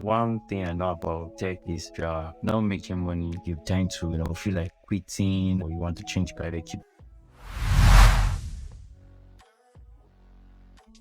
One thing I know about tech is if you're not making money, you tend to, feel like quitting or you want to change career.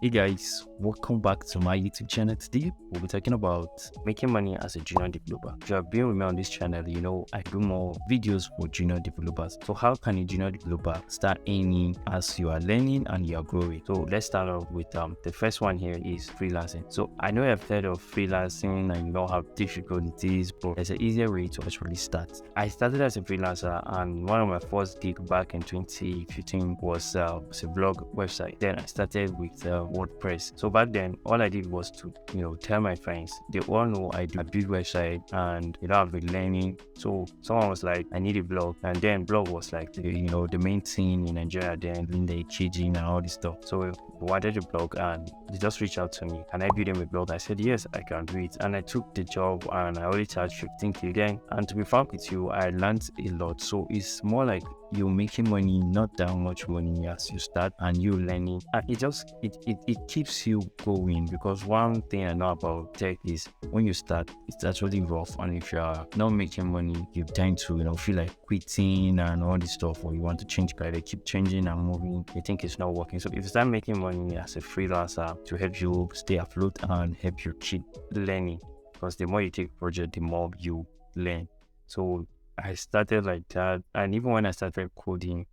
Hey guys, welcome back to my YouTube channel. Today we'll be talking about making money as a junior developer. If you have been with me on this channel, you know I do more videos for junior developers. So how can a junior developer start earning as you are learning and you are growing? So let's start off with the first one here is freelancing. So I know I've heard of freelancing and you don't have difficulties, but there's an easier way to actually start. I started as a freelancer, and one of my first gig back in 2015 was a blog website. Then I started with WordPress. So back then, all I did was to, tell my friends. They all know I build website and I've been learning. So someone was like, I need a blog, and then blog was like the main thing in Nigeria then, in the KG and all this stuff. So we wanted a blog, and they just reached out to me. Can I build them a blog? I said yes, I can do it, and I took the job, and I only charged 15k then. And to be frank with you, I learned a lot. So it's more like you're making money, not that much money as you start, and you learning, and it keeps you going. Because one thing I know about tech is when you start, it's actually rough, and if you're not making money, you tend to feel like quitting and all this stuff, or you want to change career, keep changing and moving, you think it's not working. So if you start making money as a freelancer to help you stay afloat and help you keep learning, because the more you take project, the more you learn. So I started like that, and even when I started coding,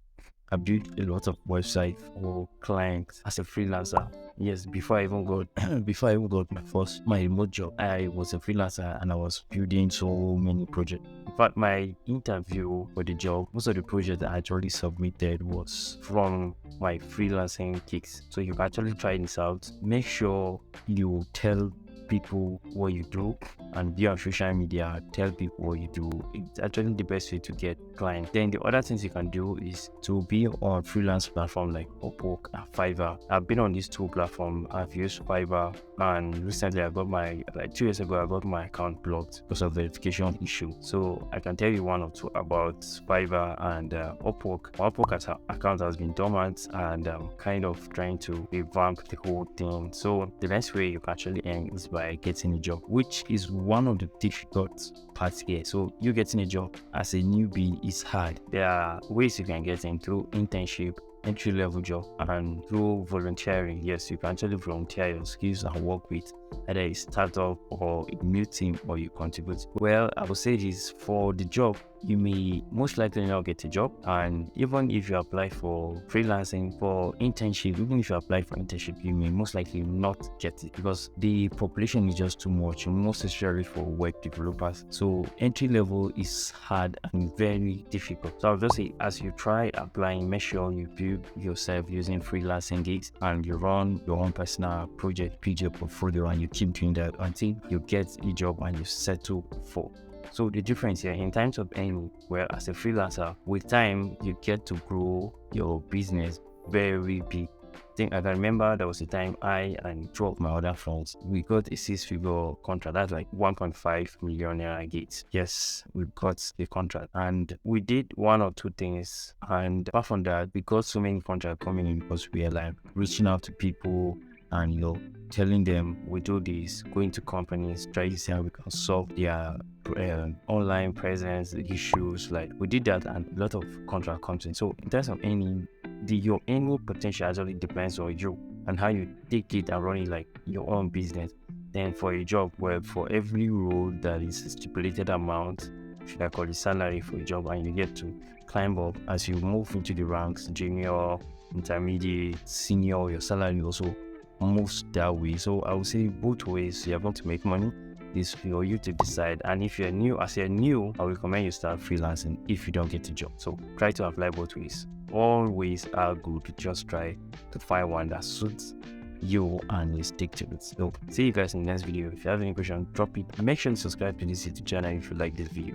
I built a lot of websites for clients as a freelancer. Yes, before I even got my remote job, I was a freelancer and I was building so many projects. In fact, my interview for the job, most of the projects I actually submitted was from my freelancing gigs. So you can actually try this out. Make sure you tell people what you do, and be on social media, tell people what you do. It's actually the best way to get clients. Then the other things you can do is to be on freelance platform like Upwork and Fiverr. I've been on these two platforms. I've used Fiverr, and recently I got my 2 years ago I got my account blocked because of verification issue. So I can tell you one or two about Fiverr and Upwork. Upwork account has been dormant, and I'm kind of trying to revamp the whole thing. So the best way you can actually earn is by getting a job, which is one of the difficult parts here. So you getting a job as a newbie is hard. There are ways you can get in through internship, entry-level job, and through volunteering. Yes, you can actually volunteer your skills and work with either a startup or a new team, or you contribute. Well, I would say this: for the job, you may most likely not get a job, and even if you apply for freelancing, for internship, even if you apply for internship, you may most likely not get it because the population is just too much, most especially for web developers. So entry level is hard and very difficult. So I'll just say, as you try applying, make sure you build yourself using freelancing gigs, and you run your own personal project, PJ portfolio, and you keep doing that until you get a job and you settle for. So the difference here in terms of earning, well, as a freelancer, with time you get to grow your business very big. I can remember there was a time I and two of my other friends, we got a 6-figure contract. That's like 1.5 million naira gate. Yes, we got the contract, and we did one or two things, and apart from that, we got so many contracts coming in because we are like reaching out to people and telling them we do this, going to companies, try to see how we can solve their online presence issues. Like we did that, and a lot of contract comes in. So in terms of your earning potential actually depends on you and how you take it and run it like your own business. Then for a job, well, for every role that is a stipulated amount, should I call it salary for a job, and you get to climb up as you move into the ranks, junior, intermediate, senior, your salary also moves that way. So I would say both ways you're going to make money. Is for you to decide. And if you're new, I would recommend you start freelancing if you don't get a job. So try to apply both ways. All ways are good. Just try to find one that suits you and you stick to it. So see you guys in the next video. If you have any question, drop it. Make sure to subscribe to this YouTube channel if you like this video.